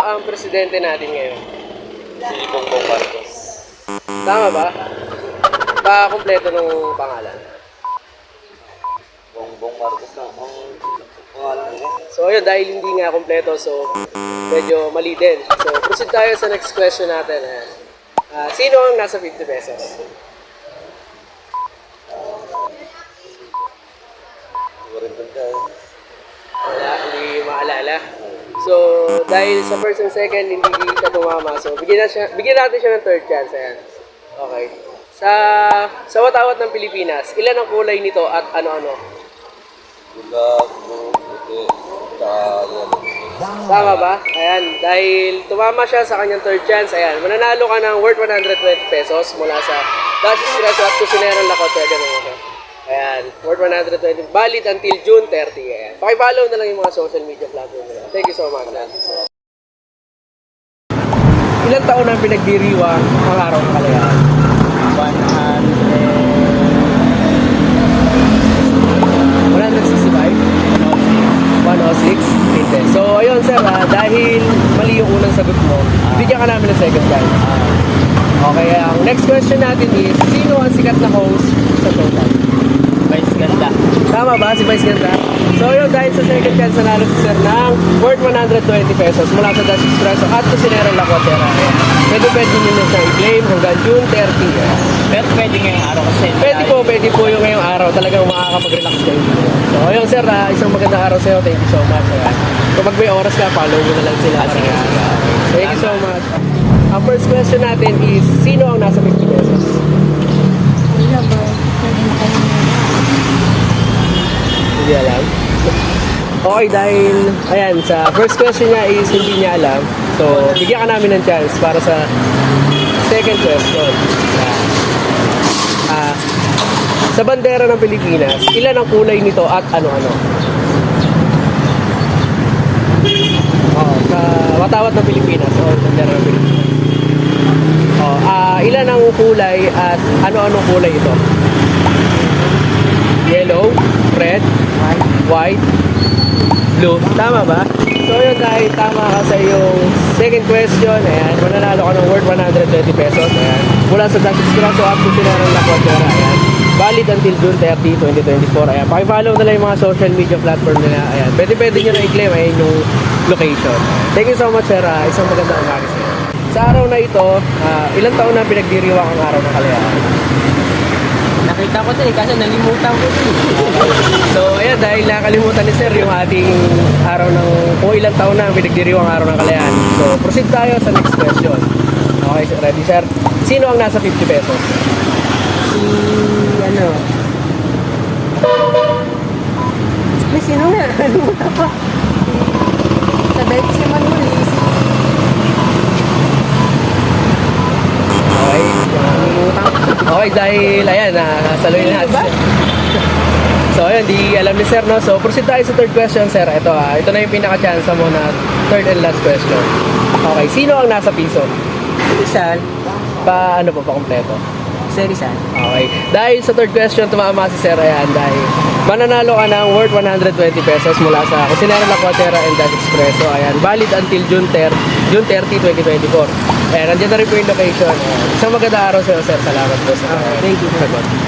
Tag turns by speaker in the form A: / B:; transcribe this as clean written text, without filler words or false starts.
A: ang presidente natin ngayon?
B: Si Bongbong Marcos.
A: Tama ba? Pa-kompleto ng pangalan.
B: Bongbong Marcos na ang pangalan niya.
A: So ayun, dahil hindi nga kompleto, so medyo mali din. So proceed tayo sa next question natin. Ayan. Sino ang nasa 50 pesos?
B: Siguro rin ka.
A: Wala, hindi maalala. So, dahil sa first and second, hindi siya tumama. So, bigyan natin siya ng third chance. Ayan. Okay. Sa watawat ng Pilipinas, ilan ang kulay nito at ano-ano?
B: Bulag, puti, tsaka yan.
A: Tama ba? Ayan. Dahil tumama siya sa kanyang third chance, ayan. Mananalo ka ng worth 120 pesos mula sa Dash Espresso at Kusinerong Lakota. Ayan, worth 120. Valid until June 30. Ayan. Pakipollow na lang yung mga social media platform nila. Thank you so much. Ilang taon ang pinagdiriwang ang araw ng kalayaan? 165? 106? Hindi. So, ayun sir, dahil mali yung unang sagot mo, bigyan ka namin ng second chance. Okay, ang next question natin is, sino ang sikat na host sa Showtime?
B: Vice ganda.
A: Tama ba? Si Vice Ganda? So yun, dahil sa second chance nanalo si Sir ng worth 120 pesos mula sa Dash Espresso at Kusinerong Lakota. Pwede nyo na siya i-claim hanggang June 30.
B: Pero pwede ngayong araw kasi.
A: Pwede po yung ngayong araw. Talagang makakapag-relax kayo. So ayun sir, isang magandang araw sa'yo. Thank you so much. Kung pag may oras ka, follow mo na lang sila. Thank you so much. Ang first question natin is, sino ang nasa 50 pesos? Hindi alam. Okay, dahil, ayan, sa first question niya is hindi niya alam. So, bigyan ka namin ng chance para sa second question. Sa bandera ng Pilipinas, ilan ang kulay nito at ano-ano? Sa watawat ng Pilipinas, o bandera ng Pilipinas. Ilan ang kulay at ano-ano kulay ito? Yellow, red, white, blue. Tama ba? So yun, dahil tama ka sa iyong second question, ayan, mananalo ka ng worth 120 pesos. Ayan, mula sa Dash Espresso at Kusinerong Lakota. Ayan, valid until June 30, 2024. Ayan, pakifollow na lang yung mga social media platform nila. Ayan, pwede nyo na i-claim. Ayan yung location. Thank you so much, sir. Isang magandang umaga sir. Sa araw na ito, ilang taon na pinagdiriwang ang araw ng kalayaan?
C: Nakita ko din, kasi nalimutan ko din.
A: So, ayan, dahil nakalimutan ni Sir yung ating araw ng, kung ilang taon na ang pinagdiriwang araw ng kalayaan. So, proceed tayo sa next question. Okay, ready, Sir? Sino ang nasa 50 pesos?
C: Sino nga? Nalimutan ko. Sabay ko si Manuel.
A: Okay. Okay, dahil, ayan, nasaloy na natin. So, ayan, di alam ni Sir, no? So, proceed tayo sa third question, Sir. Ito na yung pinaka-chance mo na third and last question. Okay, sino ang nasa piso?
C: Rizal.
A: Ano pa kompleto?
C: Si Rizal.
A: Okay. Dahil sa third question, tumama si Sir, ayan, dahil mananalo ka ng worth 120 pesos mula sa Kusinerong Lakota and Dash Espresso. Ayan, valid until June 30, 2024. Ayan, nandiyan na rin po yung location. Ayan. Isang magandang araw sa iyo, Sir. Salamat po sa
C: Thank you.
A: sagot.